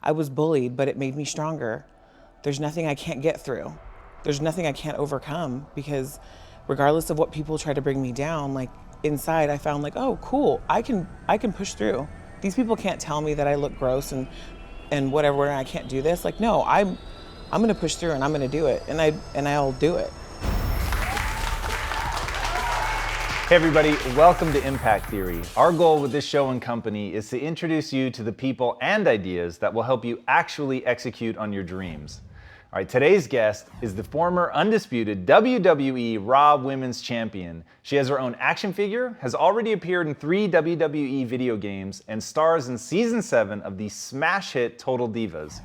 I was bullied, but it made me stronger. There's nothing I can't get through. There's nothing I can't overcome, because regardless of what people try to bring me down, like inside I found like, oh, cool, I can push through. These people can't tell me that I look gross and whatever, and I can't do this. Like, no, I'm gonna push through and I'm gonna do it, and I'll do it. Hey everybody, welcome to Impact Theory. Our goal with this show and company is to introduce you to the people and ideas that will help you actually execute on your dreams. All right, today's guest is the former undisputed WWE Raw Women's Champion. She has her own action figure, has already appeared in 3 WWE video games, and stars in Season 7 of the smash hit Total Divas.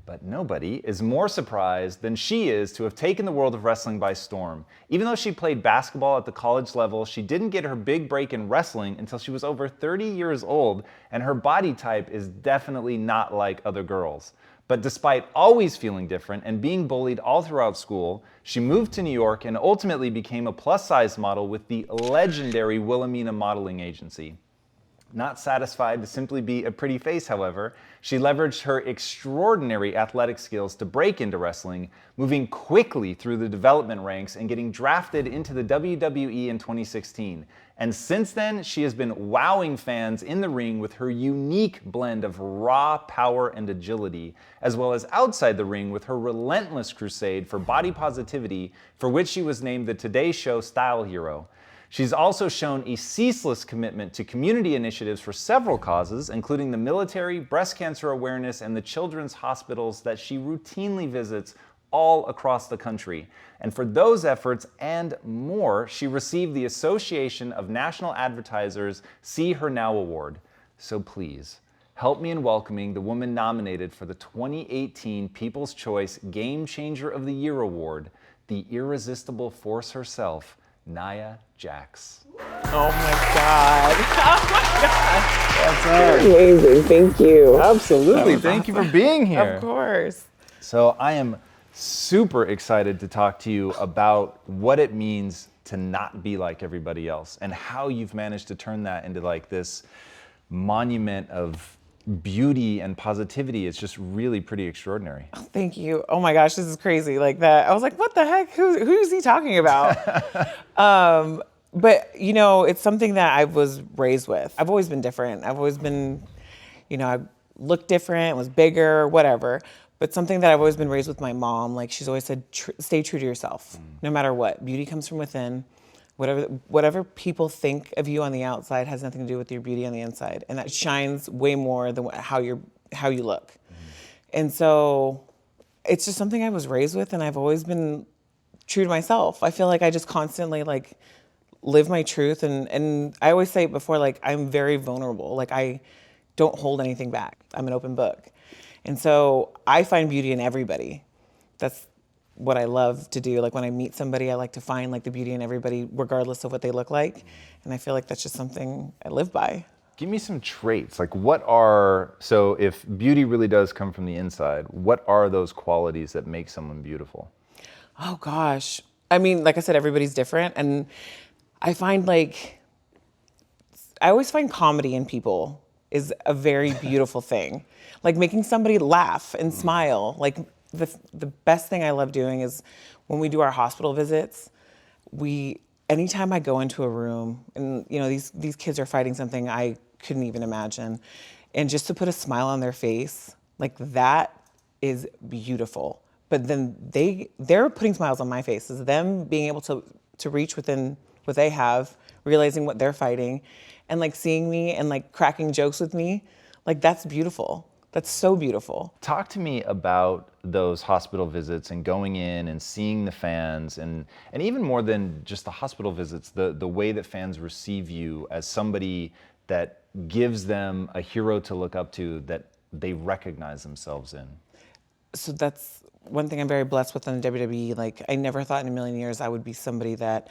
But nobody is more surprised than she is to have taken the world of wrestling by storm. Even though she played basketball at the college level, she didn't get her big break in wrestling until she was over 30 years old, and her body type is definitely not like other girls. But despite always feeling different and being bullied all throughout school, she moved to New York and ultimately became a plus-size model with the legendary Wilhelmina Modeling Agency. Not satisfied to simply be a pretty face, however, she leveraged her extraordinary athletic skills to break into wrestling, moving quickly through the development ranks and getting drafted into the WWE in 2016. And since then, she has been wowing fans in the ring with her unique blend of raw power and agility, as well as outside the ring with her relentless crusade for body positivity, for which she was named the Today Show Style Hero. She's also shown a ceaseless commitment to community initiatives for several causes, including the military, breast cancer awareness, and the children's hospitals that she routinely visits all across the country. And for those efforts and more, she received the Association of National Advertisers See Her Now Award. So please, help me in welcoming the woman nominated for the 2018 People's Choice Game Changer of the Year Award, the irresistible force herself, Nia Jax. Oh my God. Oh my God. That's right. Amazing. Thank you. Absolutely. Thank you for being here. Of course. So I am super excited to talk to you about what it means to not be like everybody else and how you've managed to turn that into like this monument of beauty and positivity. It's just really pretty extraordinary. Oh, thank you. Oh my gosh, this is crazy. Like that. I was like, what the heck? Who's he talking about? But you know, it's something that I was raised with. I've always been different. I've always been, you know, I looked different, was bigger, whatever. But something that I've always been raised with my mom, like she's always said, stay true to yourself, no matter what. Beauty comes from within. Whatever people think of you on the outside has nothing to do with your beauty on the inside, and that shines way more than how you look. And so, it's just something I was raised with, and I've always been true to myself. I feel like I just constantly like live my truth, and I always say it before, like I'm very vulnerable. Like I don't hold anything back. I'm an open book, and so I find beauty in everybody. That's what I love to do. Like when I meet somebody, I like to find like the beauty in everybody, regardless of what they look like. And I feel like that's just something I live by. Give me some traits. Like so if beauty really does come from the inside, what are those qualities that make someone beautiful? Oh gosh. I mean, like I said, everybody's different. And I always find comedy in people is a very beautiful thing. Like making somebody laugh and smile. Like the best thing I love doing is when we do our hospital visits, anytime I go into a room and you know these kids are fighting something I couldn't even imagine, and just to put a smile on their face, like that is beautiful. But then they're putting smiles on my face. Is them being able to reach within what they have, realizing what they're fighting, and like seeing me and like cracking jokes with me, like that's beautiful. That's so beautiful. Talk to me about those hospital visits and going in and seeing the fans and even more than just the hospital visits, the way that fans receive you as somebody that gives them a hero to look up to that they recognize themselves in. So that's one thing I'm very blessed with in the WWE. Like I never thought in a million years I would be somebody that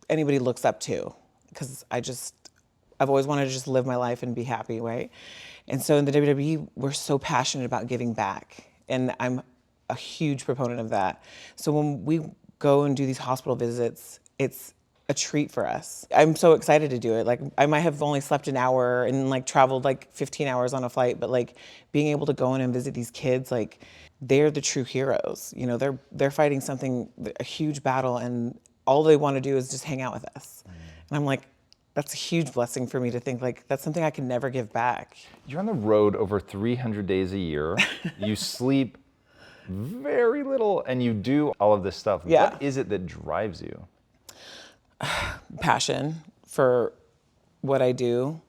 anybody looks up to, because I've always wanted to just live my life and be happy, right? And so in the WWE, we're so passionate about giving back. And I'm a huge proponent of that. So when we go and do these hospital visits, it's a treat for us. I'm so excited to do it. Like I might have only slept an hour and like traveled like 15 hours on a flight, but like being able to go in and visit these kids, like they're the true heroes. You know, they're fighting something, a huge battle, and all they want to do is just hang out with us. And I'm like, that's a huge blessing for me to think like that's something I can never give back. You're on the road over 300 days a year. You sleep very little and you do all of this stuff. Yeah. What is it that drives you? Passion for what I do.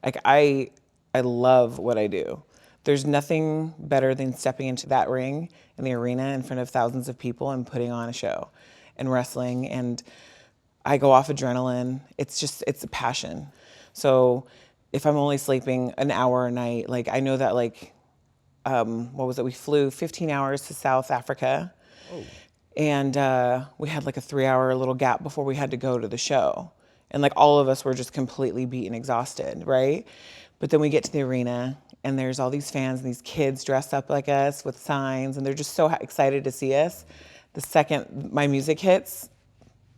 Like I love what I do. There's nothing better than stepping into that ring in the arena in front of thousands of people and putting on a show and wrestling, and I go off adrenaline. It's a passion. So if I'm only sleeping an hour a night, like I know that like, what was it? We flew 15 hours to South Africa. Oh. And we had like a 3-hour little gap before we had to go to the show. And like all of us were just completely beat and exhausted, right? But then we get to the arena and there's all these fans and these kids dressed up like us with signs, and they're just so excited to see us. The second my music hits,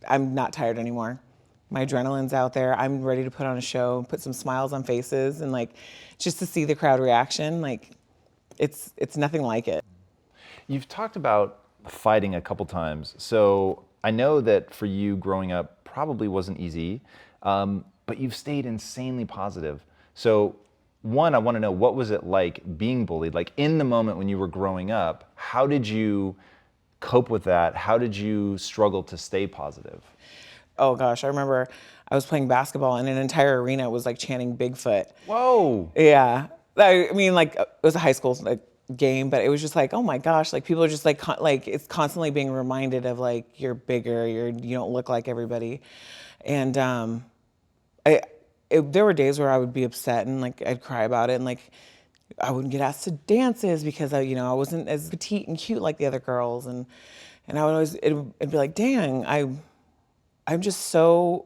I'm not tired anymore. My adrenaline's out there. I'm ready to put on a show, put some smiles on faces, and like just to see the crowd reaction, like it's nothing like it. You've talked about fighting a couple times. So I know that for you growing up probably wasn't easy, but you've stayed insanely positive. So one, I want to know, what was it like being bullied? Like in the moment when you were growing up, how did you cope with that? How did you struggle to stay positive? Oh gosh, I remember I was playing basketball and an entire arena was like chanting Bigfoot. Whoa. Yeah. I mean, like it was a high school like game, but it was just like, oh my gosh, like people are just like it's constantly being reminded of like you're bigger, you don't look like everybody. And there were days where I would be upset and like I'd cry about it, and like I wouldn't get asked to dances because I wasn't as petite and cute like the other girls, and I would always it'd be like, dang, I'm so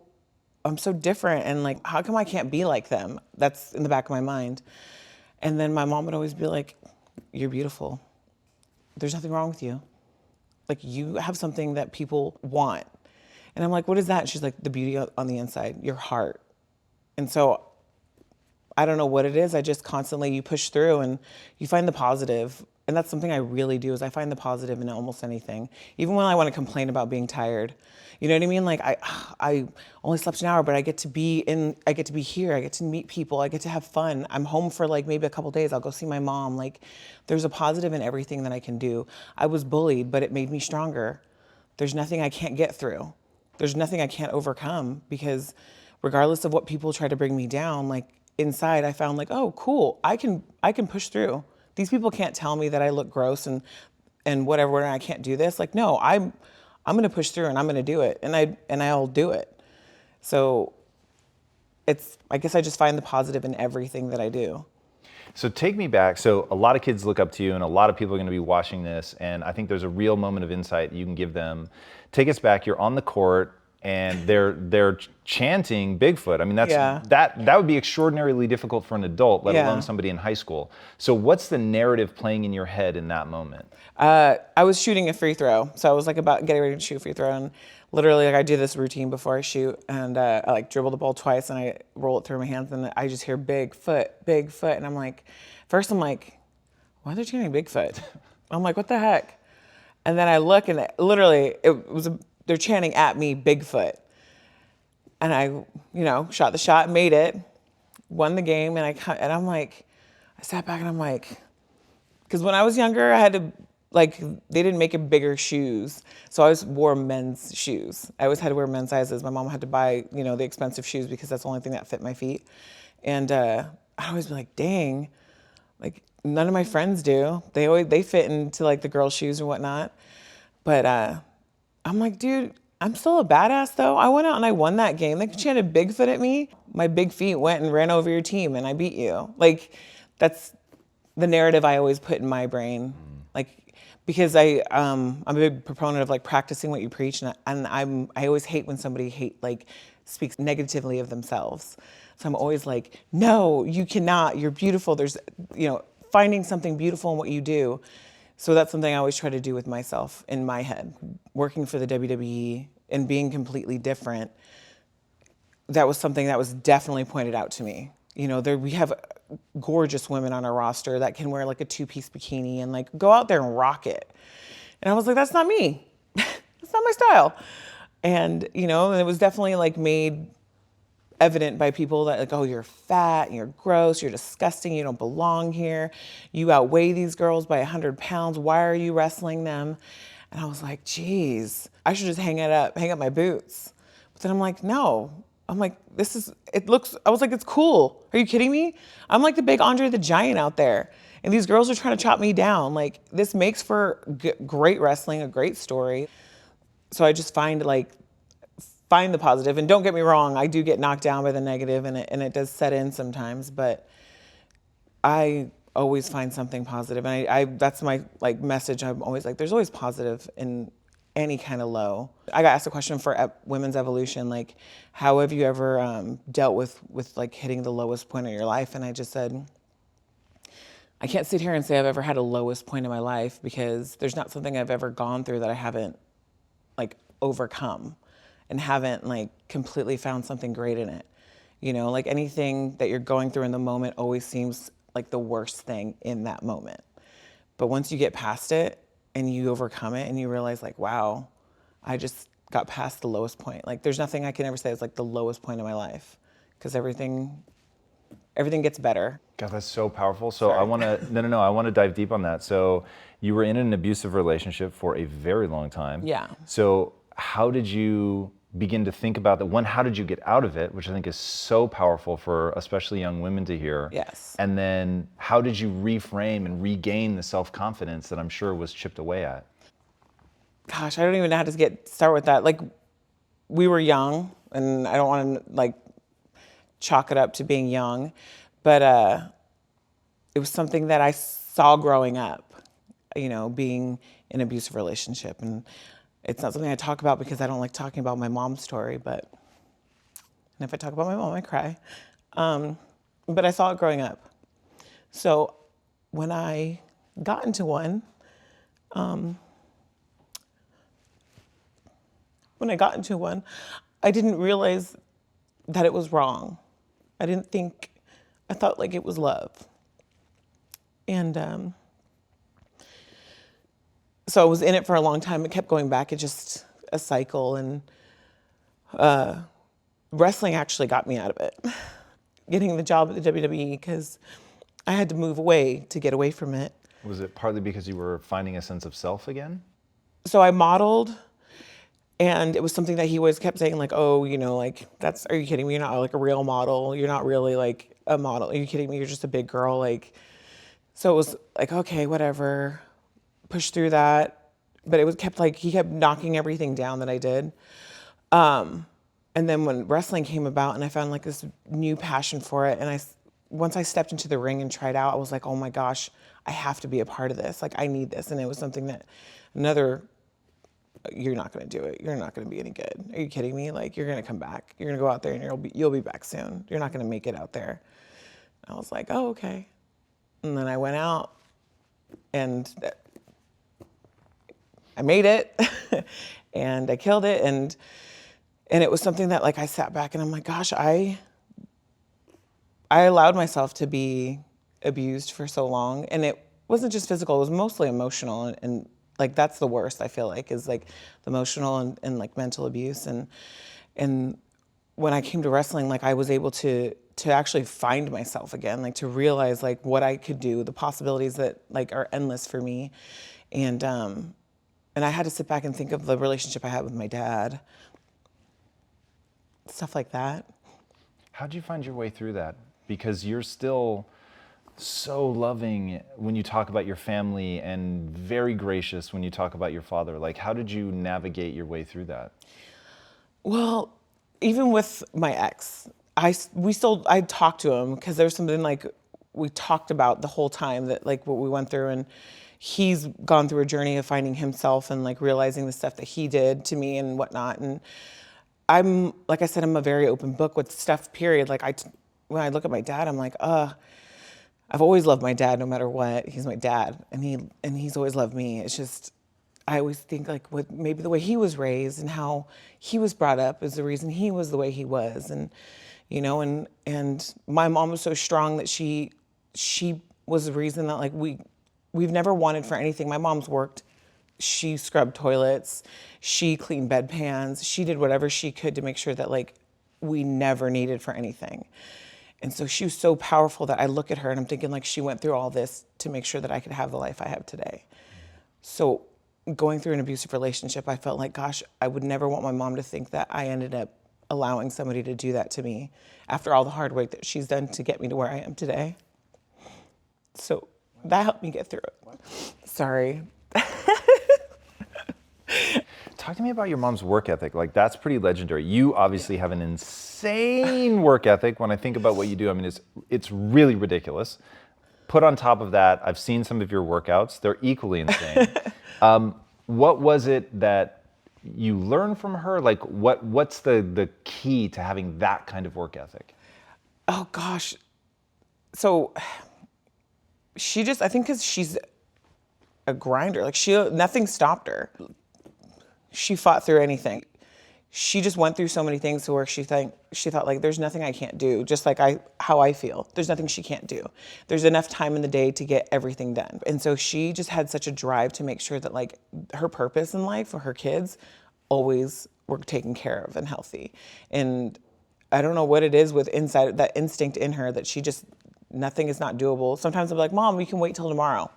different, and like how come I can't be like them? That's in the back of my mind. And then my mom would always be like, you're beautiful. There's nothing wrong with you. Like you have something that people want. And I'm like, what is that? And she's like, the beauty on the inside, your heart. And so I don't know what it is. I just constantly, you push through and you find the positive. And that's something I really do, is I find the positive in almost anything. Even when I want to complain about being tired. You know what I mean? Like I only slept an hour, but I get to be here. I get to meet people. I get to have fun. I'm home for like maybe a couple days. I'll go see my mom. Like there's a positive in everything that I can do. I was bullied, but it made me stronger. There's nothing I can't get through. There's nothing I can't overcome, because regardless of what people try to bring me down, like inside I found like, oh, cool. I can push through. These people can't tell me that I look gross and whatever, and I can't do this. Like, no, I'm going to push through and I'm going to do it, and I'll do it. So I guess I just find the positive in everything that I do. So take me back. So a lot of kids look up to you, and a lot of people are going to be watching this, and I think there's a real moment of insight you can give them. Take us back. You're on the court and they're chanting Bigfoot. I mean, that would be extraordinarily difficult for an adult, let alone somebody in high school. So what's the narrative playing in your head in that moment? I was shooting a free throw. So I was like about getting ready to shoot a free throw, and literally like I do this routine before I shoot, and I like dribble the ball twice and I roll it through my hands, and I just hear Bigfoot, Bigfoot. And I'm like, first I'm like, why are they chanting Bigfoot? I'm like, what the heck? And then I look, and they're chanting at me, Bigfoot. And I, shot the shot, made it, won the game, and I'm like, I sat back and I'm like, because when I was younger, I had to, like, they didn't make it bigger shoes. So I always wore men's shoes. I always had to wear men's sizes. My mom had to buy, the expensive shoes because that's the only thing that fit my feet. And I'd always be like, dang, like none of my friends do. They fit into like the girls' shoes or whatnot. But I'm like, dude, I'm still a badass though. I went out and I won that game. They chanted Bigfoot at me. My big feet went and ran over your team and I beat you. Like, that's the narrative I always put in my brain. Like, because I'm a big proponent of like practicing what you preach, and I always hate when somebody speaks negatively of themselves. So I'm always like, no, you cannot. You're beautiful. There's, finding something beautiful in what you do. So that's something I always try to do with myself in my head, working for the WWE and being completely different. that was something that was definitely pointed out to me. You know, we have gorgeous women on our roster that can wear like a 2-piece bikini and like go out there and rock it. And I was like, that's not me. That's not my style. And, you know, it was definitely like made evident by people that like, oh, you're fat, you're gross, you're disgusting, you don't belong here. You outweigh these girls by 100 pounds. Why are you wrestling them? And I was like, geez, I should just hang up my boots. But then I'm like, no. I'm like, I was like, it's cool. Are you kidding me? I'm like the big Andre the Giant out there. And these girls are trying to chop me down. Like, this makes for great wrestling, a great story. So I just find the positive. And don't get me wrong, I do get knocked down by the negative, and it does set in sometimes, but I always find something positive. And I that's my like message. I'm always like, there's always positive in any kind of low. I got asked a question for women's evolution, like, how have you ever dealt with like hitting the lowest point of your life? And I just said, I can't sit here and say I've ever had a lowest point in my life, because there's not something I've ever gone through that I haven't like overcome and haven't like completely found something great in it. You know, like anything that you're going through in the moment always seems like the worst thing in that moment. But once you get past it and you overcome it and you realize like, wow, I just got past the lowest point. Like, there's nothing I can ever say is like the lowest point of my life, because everything gets better. God, that's so powerful. So Sorry. I want to, no, I want to dive deep on that. So you were in an abusive relationship for a very long time. Yeah. So how did you begin to think about that? One, how did you get out of it, which I think is so powerful for especially young women to hear. Yes. And then how did you reframe and regain the self-confidence that I'm sure was chipped away at? Gosh, I don't even know how to start with that. Like, we were young, and I don't want to like chalk it up to being young, but it was something that I saw growing up, you know, being in an abusive relationship. And it's not something I talk about because I don't like talking about my mom's story, and if I talk about my mom, I cry. But I saw it growing up. So when I got into one, I didn't realize that it was wrong. I thought like it was love. And so I was in it for a long time. It kept going back. It's just a cycle. And wrestling actually got me out of it. Getting the job at the WWE, because I had to move away to get away from it. Was it partly because you were finding a sense of self again? So I modeled, and it was something that he always kept saying, like, oh, you know, like, are you kidding me? You're not like a real model. You're not really like a model. Are you kidding me? You're just a big girl. Like, so it was like, okay, whatever, push through that. But he kept knocking everything down that I did. And then when wrestling came about and I found like this new passion for it, and once I stepped into the ring and tried out, I was like, oh my gosh, I have to be a part of this. Like, I need this. And it was something that you're not going to do it. You're not going to be any good. Are you kidding me? Like, you're going to come back. You're going to go out there and you'll be back soon. You're not going to make it out there. I was like, oh, okay. And then I went out and I made it and I killed it. And it was something that like I sat back and I'm like, gosh, I allowed myself to be abused for so long. And it wasn't just physical, it was mostly emotional. And like, that's the worst, I feel like, is like the emotional and like mental abuse. And when I came to wrestling, like I was able to actually find myself again, like to realize like what I could do, the possibilities that like are endless for me. And I had to sit back and think of the relationship I had with my dad, stuff like that. How'd you find your way through that? Because you're still so loving when you talk about your family and very gracious when you talk about your father. Like, how did you navigate your way through that? Well, even with my ex, I talked to him because there's something like we talked about the whole time, that like what we went through, and he's gone through a journey of finding himself and like realizing the stuff that he did to me and whatnot. And I'm, like I said, I'm a very open book with stuff, period. Like when I look at my dad, I'm like, I've always loved my dad no matter what. He's my dad, and he's always loved me. It's just, I always think like what maybe the way he was raised and how he was brought up is the reason he was the way he was. And, you know, and my mom was so strong that she was the reason that like we've never wanted for anything. My mom's worked, she scrubbed toilets, she cleaned bedpans, she did whatever she could to make sure that like we never needed for anything. And so she was so powerful that I look at her and I'm thinking like she went through all this to make sure that I could have the life I have today. So going through an abusive relationship, I felt like, gosh, I would never want my mom to think that I ended up allowing somebody to do that to me after all the hard work that she's done to get me to where I am today. So that helped me get through it. Sorry. Talk to me about your mom's work ethic. Like, that's pretty legendary. You obviously have an insane work ethic. When I think about what you do, I mean, it's really ridiculous. Put on top of that, I've seen some of your workouts. They're equally insane. What was it that you learned from her? Like, what's the key to having that kind of work ethic? Oh, gosh. So she just, I think because she's a grinder, like nothing stopped her. She fought through anything. She just went through so many things to where she thought like there's nothing I can't do, just like how I feel. There's nothing she can't do. There's enough time in the day to get everything done. And so she just had such a drive to make sure that like her purpose in life for her kids always were taken care of and healthy. And I don't know what it is with inside that instinct in her that she just, nothing is not doable. Sometimes I'm like, Mom, we can wait till tomorrow.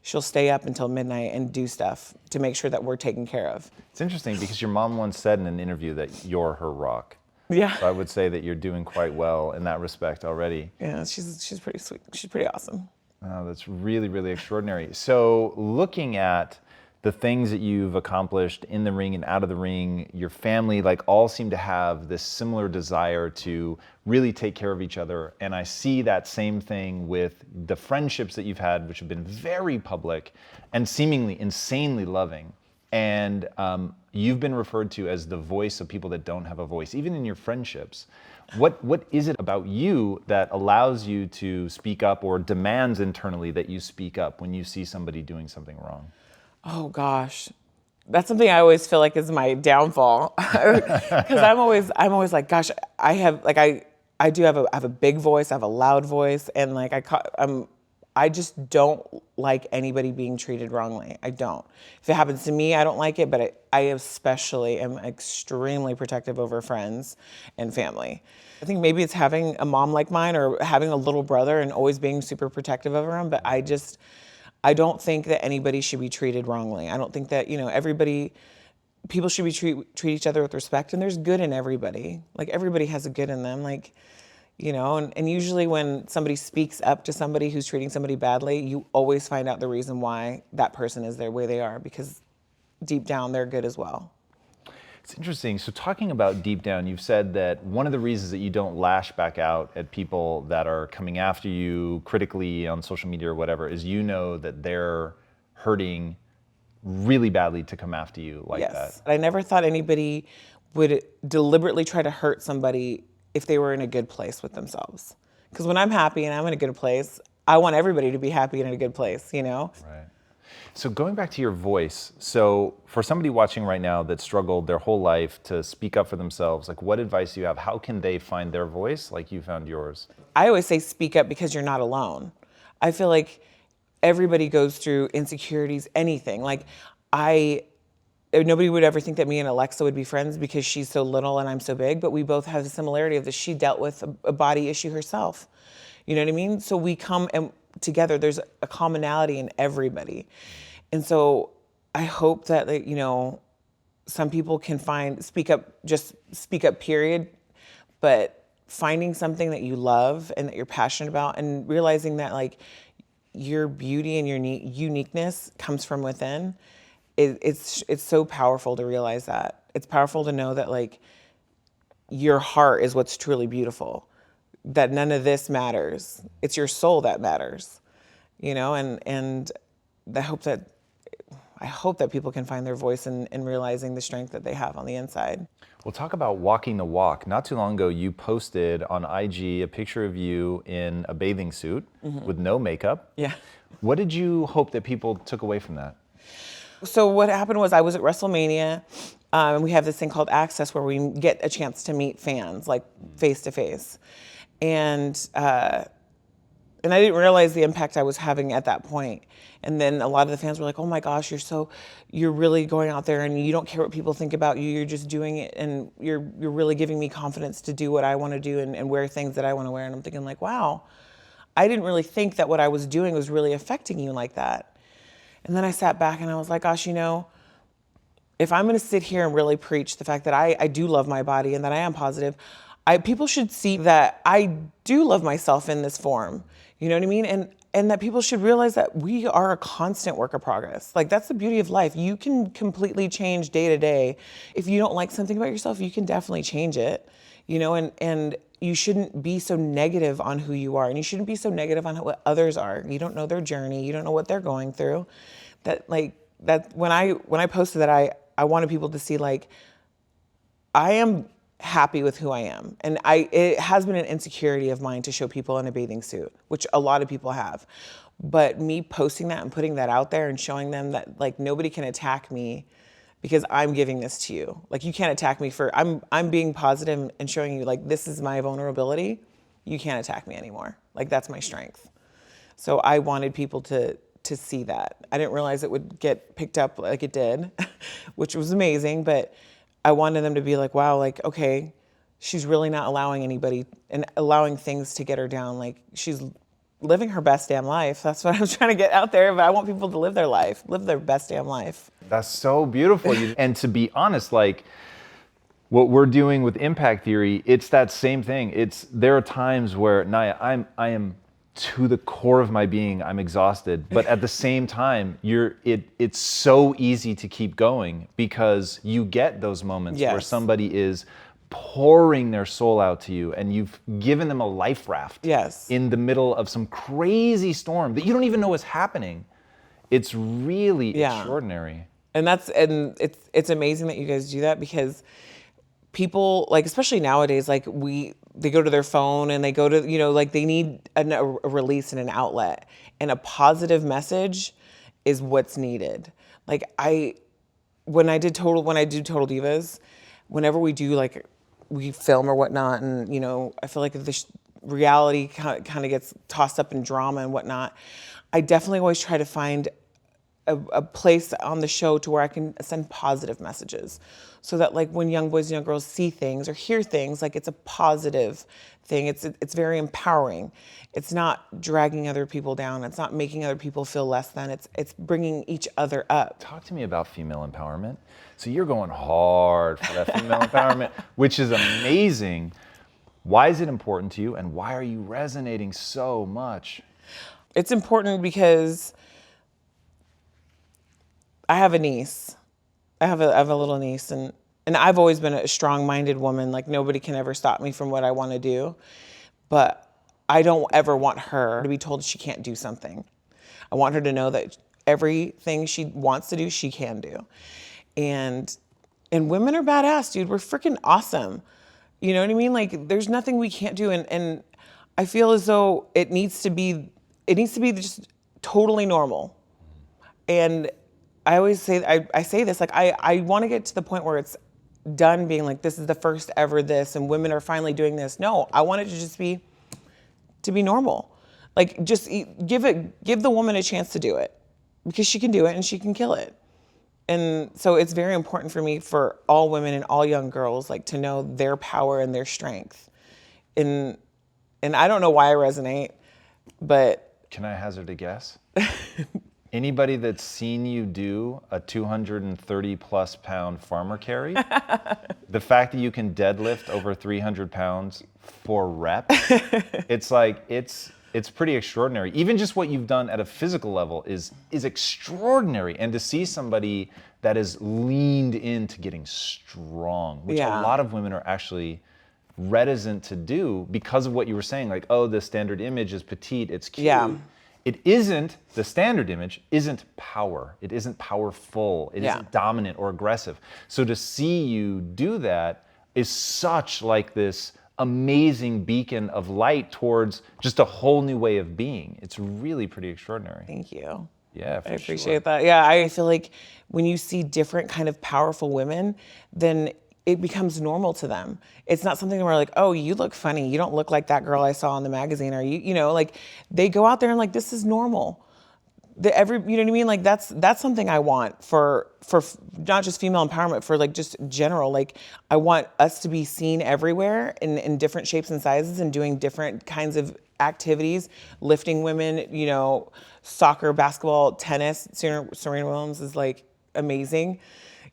She'll stay up until midnight and do stuff to make sure that we're taken care of. It's interesting because your mom once said in an interview that you're her rock. Yeah. So I would say that you're doing quite well in that respect already. Yeah, she's pretty sweet. She's pretty awesome. Oh, that's really, really extraordinary. So looking at the things that you've accomplished in the ring and out of the ring, your family like all seem to have this similar desire to really take care of each other. And I see that same thing with the friendships that you've had, which have been very public and seemingly insanely loving. And you've been referred to as the voice of people that don't have a voice, even in your friendships. What is it about you that allows you to speak up or demands internally that you speak up when you see somebody doing something wrong? Oh gosh, that's something I always feel like is my downfall, because I'm always like, gosh, I have a big voice, I have a loud voice, and like I just don't like anybody being treated wrongly. I don't. If it happens to me, I don't like it, but I especially am extremely protective over friends and family. I think maybe it's having a mom like mine or having a little brother and always being super protective over him, but I don't think that anybody should be treated wrongly. I don't think that, people should be treat each other with respect, and there's good in everybody. Like everybody has a good in them, and usually when somebody speaks up to somebody who's treating somebody badly, you always find out the reason why that person is the way they are, because deep down they're good as well. It's interesting. So talking about deep down, you've said that one of the reasons that you don't lash back out at people that are coming after you critically on social media or whatever is you know that they're hurting really badly to come after you like that. Yes. I never thought anybody would deliberately try to hurt somebody if they were in a good place with themselves. Because when I'm happy and I'm in a good place, I want everybody to be happy and in a good place, Right. So going back to your voice, so for somebody watching right now that struggled their whole life to speak up for themselves, like what advice do you have? How can they find their voice like you found yours? I always say speak up because you're not alone. I feel like everybody goes through insecurities, anything. Like nobody would ever think that me and Alexa would be friends because she's so little and I'm so big, but we both have the similarity of this. She dealt with a body issue herself. You know what I mean? So we come together, there's a commonality in everybody. And so I hope that, some people can speak up, period. But finding something that you love and that you're passionate about and realizing that like your beauty and your uniqueness comes from within, it's so powerful to realize that. It's powerful to know that like your heart is what's truly beautiful, that none of this matters. It's your soul that matters, and I hope that people can find their voice in realizing the strength that they have on the inside. We'll talk about walking the walk. Not too long ago, you posted on IG a picture of you in a bathing suit with no makeup. Yeah. What did you hope that people took away from that? So what happened was I was at WrestleMania, and we have this thing called Access where we get a chance to meet fans, like face to face. And I didn't realize the impact I was having at that point. And then a lot of the fans were like, "Oh my gosh, you're really going out there and you don't care what people think about you. You're just doing it, and you're really giving me confidence to do what I want to do and wear things that I want to wear." And I'm thinking like, wow, I didn't really think that what I was doing was really affecting you like that. And then I sat back and I was like, gosh, if I'm going to sit here and really preach the fact that I do love my body and that I am positive, people should see that I do love myself in this form. You know what I mean? And that people should realize that we are a constant work of progress. Like, that's the beauty of life. You can completely change day to day. If you don't like something about yourself, you can definitely change it. And you shouldn't be so negative on who you are, and you shouldn't be so negative on what others are. You don't know their journey. You don't know what they're going through. That when I posted that, I wanted people to see, like, I am happy with who I am. And it has been an insecurity of mine to show people in a bathing suit, which a lot of people have. But me posting that and putting that out there and showing them that, like, nobody can attack me because I'm giving this to you. Like, you can't attack me I'm being positive and showing you, like, this is my vulnerability. You can't attack me anymore. Like, that's my strength. So I wanted people to see that. I didn't realize it would get picked up like it did, which was amazing, but I wanted them to be like, wow, like, okay, she's really not allowing anybody and allowing things to get her down. Like, she's living her best damn life. That's what I'm trying to get out there, but I want people to live their life, live their best damn life. That's so beautiful. And to be honest, like, what we're doing with Impact Theory, it's that same thing. There are times where, Nia, I am to the core of my being, I'm exhausted. But at the same time, it's so easy to keep going because you get those moments where somebody is pouring their soul out to you and you've given them a life raft in the middle of some crazy storm that you don't even know is happening. It's really extraordinary. And it's amazing that you guys do that, because people, like, especially nowadays, like, they go to their phone and they go to, like, they need a release and an outlet, and a positive message is what's needed. Like, when I do Total Divas, whenever we do, like, we film or whatnot, and, I feel like if the reality kind of gets tossed up in drama and whatnot, I definitely always try to find a place on the show to where I can send positive messages, so that, like, when young boys and young girls see things or hear things, like, it's a positive thing. It's very empowering. It's not dragging other people down. It's not making other people feel less than. It's bringing each other up. Talk to me about female empowerment. So you're going hard for that female empowerment, which is amazing. Why is it important to you, and why are you resonating so much? It's important because I have a niece. I have a little niece, and I've always been a strong-minded woman. Like, nobody can ever stop me from what I want to do. But I don't ever want her to be told she can't do something. I want her to know that everything she wants to do, she can do. And women are badass, dude. We're freaking awesome. You know what I mean? Like, there's nothing we can't do. And I feel as though it needs to be just totally normal. And I always say, I say this, like, I want to get to the point where it's done being like, this is the first ever this, and women are finally doing this. No, I want it to just be normal. Like, just give the woman a chance to do it, because she can do it and she can kill it. And so it's very important for me, for all women and all young girls, like, to know their power and their strength. And I don't know why I resonate, but. Can I hazard a guess? Anybody that's seen you do a 230 plus pound farmer carry, the fact that you can deadlift over 300 pounds for reps, it's like, it's pretty extraordinary. Even just what you've done at a physical level is extraordinary. And to see somebody that is leaned into getting strong, which a lot of women are actually reticent to do because of what you were saying, like, oh, the standard image is petite, it's cute. Yeah. It isn't, the standard image isn't power. It isn't powerful. It isn't dominant or aggressive. So to see you do that is such, like, this amazing beacon of light towards just a whole new way of being. It's really pretty extraordinary. Thank you. Yeah, for I sure. appreciate that. Yeah, I feel like when you see different kind of powerful women, then it becomes normal to them. It's not something where like, oh, you look funny. You don't look like that girl I saw in the magazine. Or you know, like they go out there and like, this is normal. You know what I mean? Like that's something I want for not just female empowerment, for like just general. Like I want us to be seen everywhere in different shapes and sizes and doing different kinds of activities, lifting women, you know, soccer, basketball, tennis. Serena Williams is like amazing.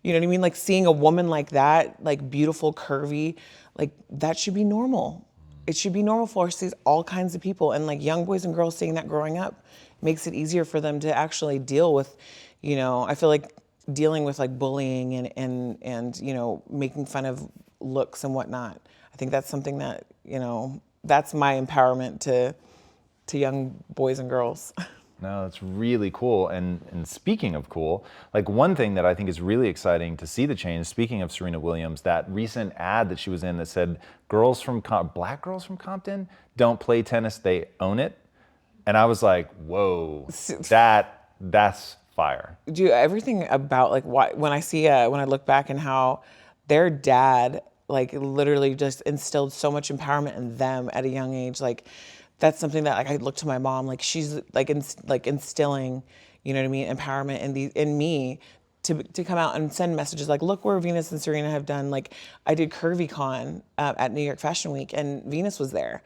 You know what I mean? Like seeing a woman like that, like beautiful, curvy, like that should be normal. It should be normal for us to see all kinds of people, and like young boys and girls seeing that growing up makes it easier for them to actually deal with, you know, I feel like dealing with like bullying and you know, making fun of looks and whatnot. I think that's something that, you know, that's my empowerment to young boys and girls. No, that's really cool. And speaking of cool, like one thing that I think is really exciting to see the change, speaking of Serena Williams, that recent ad that she was in that said, black girls from Compton don't play tennis, they own it. And I was like, whoa, that's fire. Do everything about like why when I look back and how their dad like literally just instilled so much empowerment in them at a young age. Like that's something that like I look to my mom, like she's like instilling, you know what I mean, empowerment in me to come out and send messages like, look where Venus and Serena have done. Like I did CurvyCon at New York Fashion Week, and Venus was there,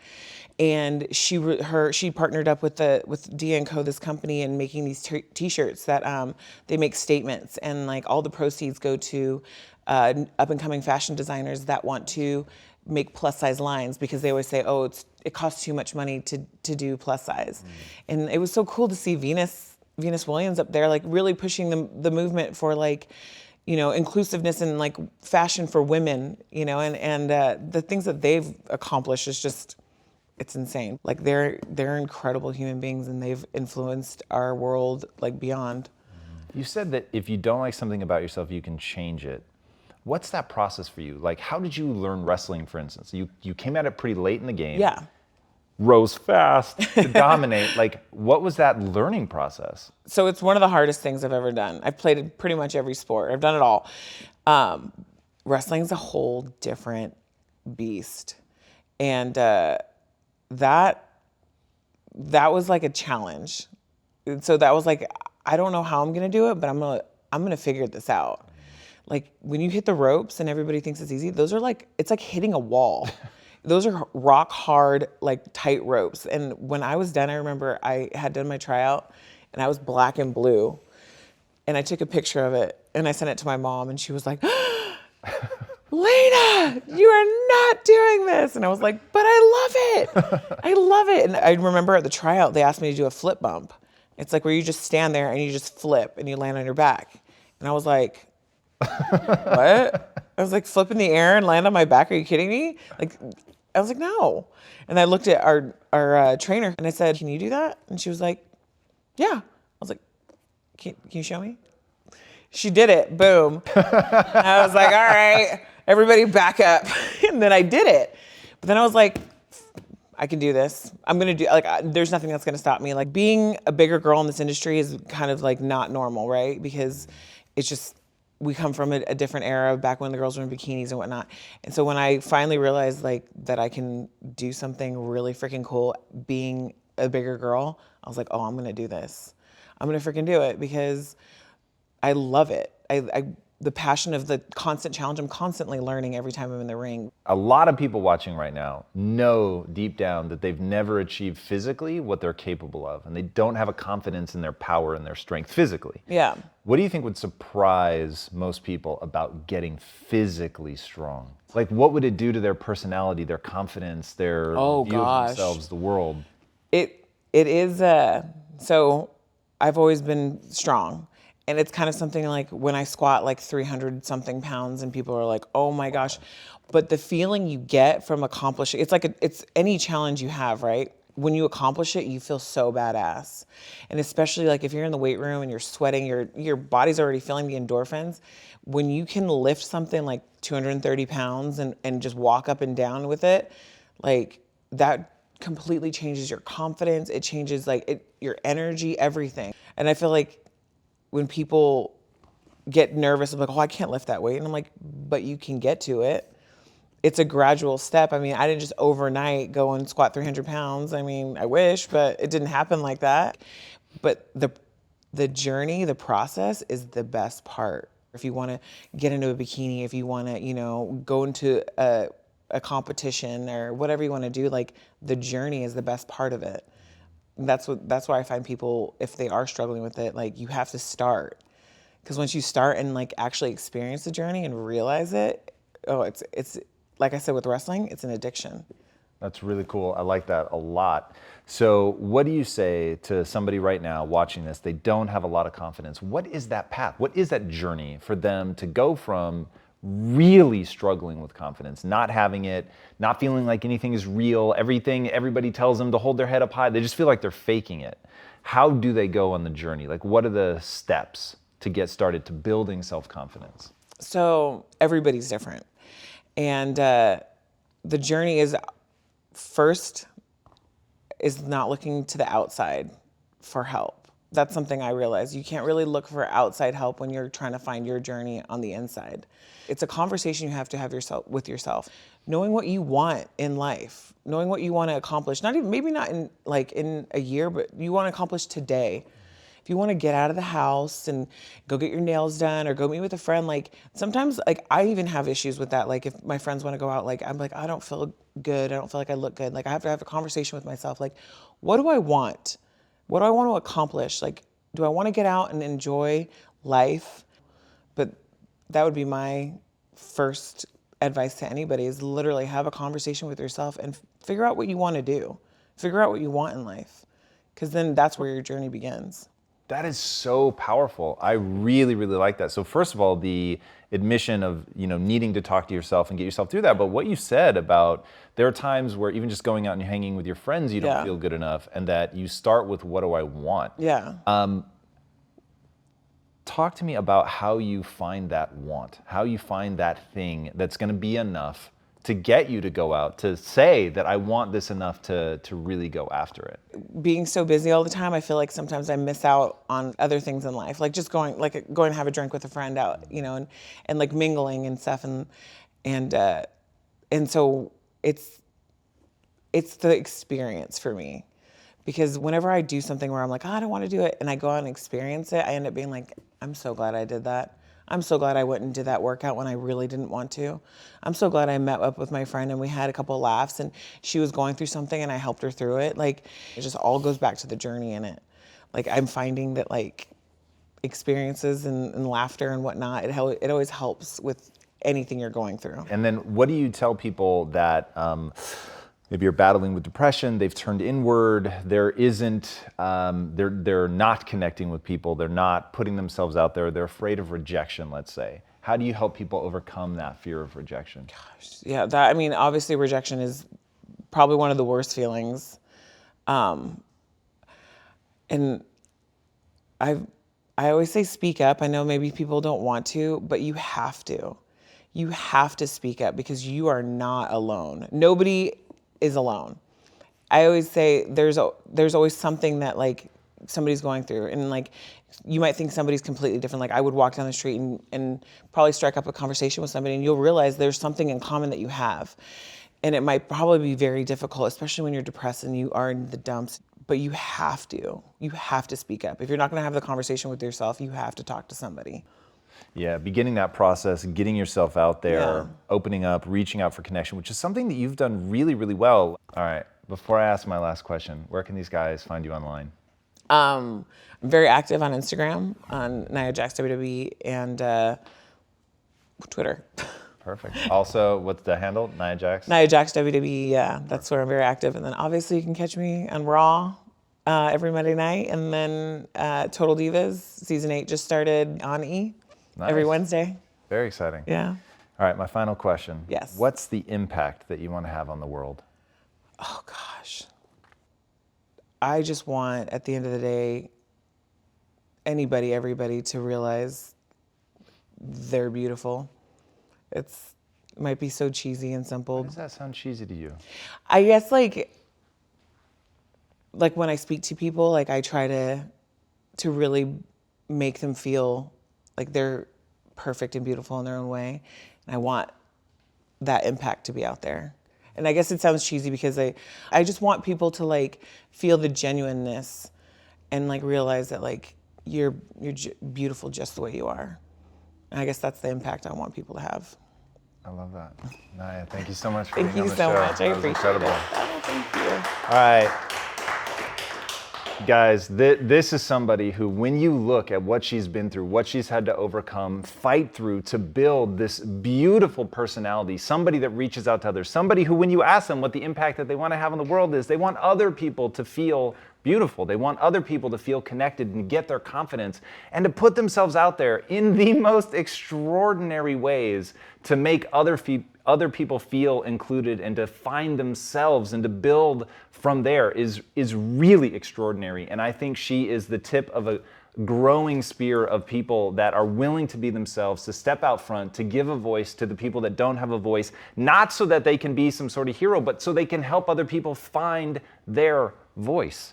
and she partnered up with D&Co, this company, and making these t-shirts that they make statements, and like all the proceeds go to up and coming fashion designers that want to make plus size lines, because they always say, oh, it costs too much money to do plus size. And it was so cool to see Venus Williams up there, like really pushing the movement for like, you know, inclusiveness and like fashion for women, you know, and the things that they've accomplished is just, it's insane. Like they're incredible human beings, and they've influenced our world like beyond. You said that if you don't like something about yourself, you can change it. What's that process for you? Like, how did you learn wrestling, for instance? You came at it pretty late in the game. Yeah. Rose fast to dominate. Like, what was that learning process? So it's one of the hardest things I've ever done. I've played pretty much every sport. I've done it all. Wrestling's a whole different beast. And that was like a challenge. So that was like, I don't know how I'm gonna do it, but I'm gonna figure this out. Like when you hit the ropes and everybody thinks it's easy, those are like, it's like hitting a wall. Those are rock hard, like tight ropes. And when I was done, I remember I had done my tryout and I was black and blue. And I took a picture of it and I sent it to my mom, and she was like, Lena, you are not doing this. And I was like, but I love it. I love it. And I remember at the tryout, they asked me to do a flip bump. It's like where you just stand there and you just flip and you land on your back. And I was like, what? I was like, flip in the air and land on my back? Are you kidding me? Like, I was like, no. And I looked at our trainer and I said, can you do that? And she was like, yeah. I was like, can you show me? She did it. Boom. I was like, all right, everybody back up. And then I did it. But then I was like, I can do this. I'm going to do, like, there's nothing that's going to stop me. Like, being a bigger girl in this industry is kind of like not normal, right? Because it's just, we come from a different era, back when the girls were in bikinis and whatnot. And so when I finally realized like that I can do something really freaking cool being a bigger girl, I was like, oh, I'm going to do this. I'm going to freaking do it because I love it. The passion of the constant challenge. I'm constantly learning every time I'm in the ring. A lot of people watching right now know deep down that they've never achieved physically what they're capable of, and they don't have a confidence in their power and their strength physically. Yeah. What do you think would surprise most people about getting physically strong? Like, what would it do to their personality, their confidence, their view of themselves, the world? It is, so I've always been strong. And it's kind of something like when I squat like 300 something pounds and people are like, oh my gosh. But the feeling you get from accomplishing, it's like it's any challenge you have, right? When you accomplish it, you feel so badass. And especially like if you're in the weight room and you're sweating, your body's already feeling the endorphins. When you can lift something like 230 pounds and just walk up and down with it, like that completely changes your confidence. It changes like your energy, everything. And I feel like when people get nervous, I'm like, oh, I can't lift that weight. And I'm like, but you can get to it. It's a gradual step. I mean, I didn't just overnight go and squat 300 pounds. I mean, I wish, but it didn't happen like that. But the journey, the process is the best part. If you want to get into a bikini, if you want to, go into a competition or whatever you want to do, like the journey is the best part of it. That's why I find people, if they are struggling with it, like you have to start. Because once you start and like actually experience the journey and realize it, oh, it's like I said with wrestling, it's an addiction. That's really cool. I like that a lot. So what do you say to somebody right now watching this? They don't have a lot of confidence. What is that path? What is that journey for them to go from really struggling with confidence, not having it, not feeling like anything is real, everything everybody tells them to hold their head up high, they just feel like they're faking it. How do they go on the journey? Like, what are the steps to get started to building self-confidence? So everybody's different. And the journey is first is not looking to the outside for help. That's something I realized. You can't really look for outside help when you're trying to find your journey on the inside. It's a conversation you have to have with yourself. Knowing what you want in life, knowing what you want to accomplish, maybe not in a year, but you want to accomplish today. If you want to get out of the house and go get your nails done or go meet with a friend, like sometimes like I even have issues with that. Like if my friends want to go out, like I'm like, I don't feel good. I don't feel like I look good. Like I have to have a conversation with myself. Like, what do I want? What do I want to accomplish? Like, do I want to get out and enjoy life? But that would be my first advice to anybody is literally have a conversation with yourself and figure out what you want to do. Figure out what you want in life. Because then that's where your journey begins. That is so powerful. I really, really like that. So first of all, the admission of needing to talk to yourself and get yourself through that. But what you said about there are times where even just going out and hanging with your friends, you don't feel good enough, and that you start with what do I want? Yeah. Talk to me about how you find that want, how you find that thing that's going to be enough to get you to go out, to say that I want this enough to really go after it. Being so busy all the time, I feel like sometimes I miss out on other things in life, like just going to have a drink with a friend out, and like mingling and stuff, and so it's the experience for me, because whenever I do something where I'm like, oh, I don't want to do it, and I go out and experience it, I end up being like, I'm so glad I did that. I'm so glad I went and did that workout when I really didn't want to. I'm so glad I met up with my friend and we had a couple of laughs and she was going through something and I helped her through it. Like, it just all goes back to the journey in it. Like, I'm finding that like experiences and laughter and whatnot, it always helps with anything you're going through. And then what do you tell people that maybe you're battling with depression, they've turned inward, they're not connecting with people, they're not putting themselves out there, they're afraid of rejection, let's say. How do you help people overcome that fear of rejection? Gosh, yeah, obviously rejection is probably one of the worst feelings. And I always say speak up. I know maybe people don't want to, but you have to. You have to speak up because you are not alone. Nobody is alone. I always say there's always something that like somebody's going through, and like you might think somebody's completely different. Like I would walk down the street and probably strike up a conversation with somebody and you'll realize there's something in common that you have. And it might probably be very difficult, especially when you're depressed and you are in the dumps, but you have to speak up. If you're not gonna have the conversation with yourself, you have to talk to somebody. Yeah, beginning that process, getting yourself out there, opening up, reaching out for connection, which is something that you've done really, really well. All right, before I ask my last question, where can these guys find you online? I'm very active on Instagram, on Nia Jax WWE, and Twitter. Perfect. Also, what's the handle? Nia Jax? Nia Jax WWE, yeah, that's where I'm very active. And then obviously you can catch me on Raw every Monday night, and then Total Divas, season 8 just started on E. Nice. Every Wednesday. Very exciting. Yeah. All right, my final question. Yes. What's the impact that you want to have on the world? Oh, gosh. I just want, at the end of the day, everybody to realize they're beautiful. It might be so cheesy and simple. Why does that sound cheesy to you? I guess like when I speak to people, like I try to to really make them feel like they're perfect and beautiful in their own way. And I want that impact to be out there. And I guess it sounds cheesy because I just want people to like feel the genuineness and like realize that like you're beautiful just the way you are. And I guess that's the impact I want people to have. I love that. Nia, thank you so much for Thank being on you the so show. much. I That was appreciate incredible. it. Oh, thank you. All right. Guys, this is somebody who, when you look at what she's been through, what she's had to overcome, fight through to build this beautiful personality, somebody that reaches out to others, somebody who, when you ask them what the impact that they want to have on the world is, they want other people to feel beautiful. They want other people to feel connected and get their confidence and to put themselves out there in the most extraordinary ways to make other people feel included and to find themselves and to build from there is really extraordinary. And I think she is the tip of a growing spear of people that are willing to be themselves, to step out front, to give a voice to the people that don't have a voice, not so that they can be some sort of hero, but so they can help other people find their voice.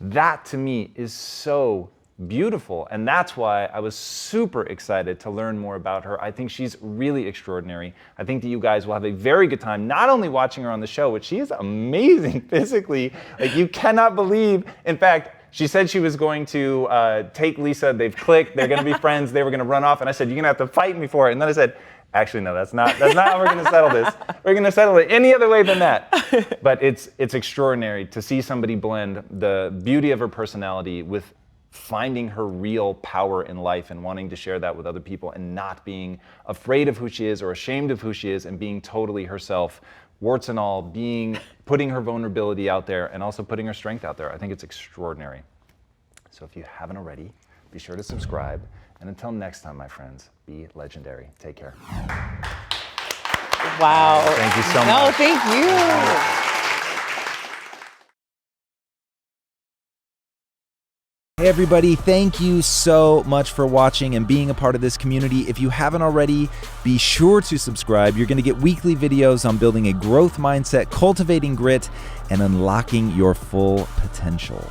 That to me is so beautiful, and that's why I was super excited to learn more about her. I think she's really extraordinary. I think that you guys will have a very good time not only watching her on the show, but she is amazing physically. Like, you cannot believe, in fact, she said she was going to take Lisa, they've clicked, they're gonna be friends, they were gonna run off, and I said, you're gonna have to fight me for it. And then I said, actually, no, that's not how we're gonna settle this. We're gonna settle it any other way than that. But it's extraordinary to see somebody blend the beauty of her personality with finding her real power in life and wanting to share that with other people and not being afraid of who she is or ashamed of who she is and being totally herself, warts and all, putting her vulnerability out there and also putting her strength out there. I think it's extraordinary. So if you haven't already, be sure to subscribe. And until next time, my friends, be legendary. Take care. Wow. Thank you so much. No, thank you. Hey everybody, thank you so much for watching and being a part of this community. If you haven't already, be sure to subscribe. You're going to get weekly videos on building a growth mindset, cultivating grit, and unlocking your full potential.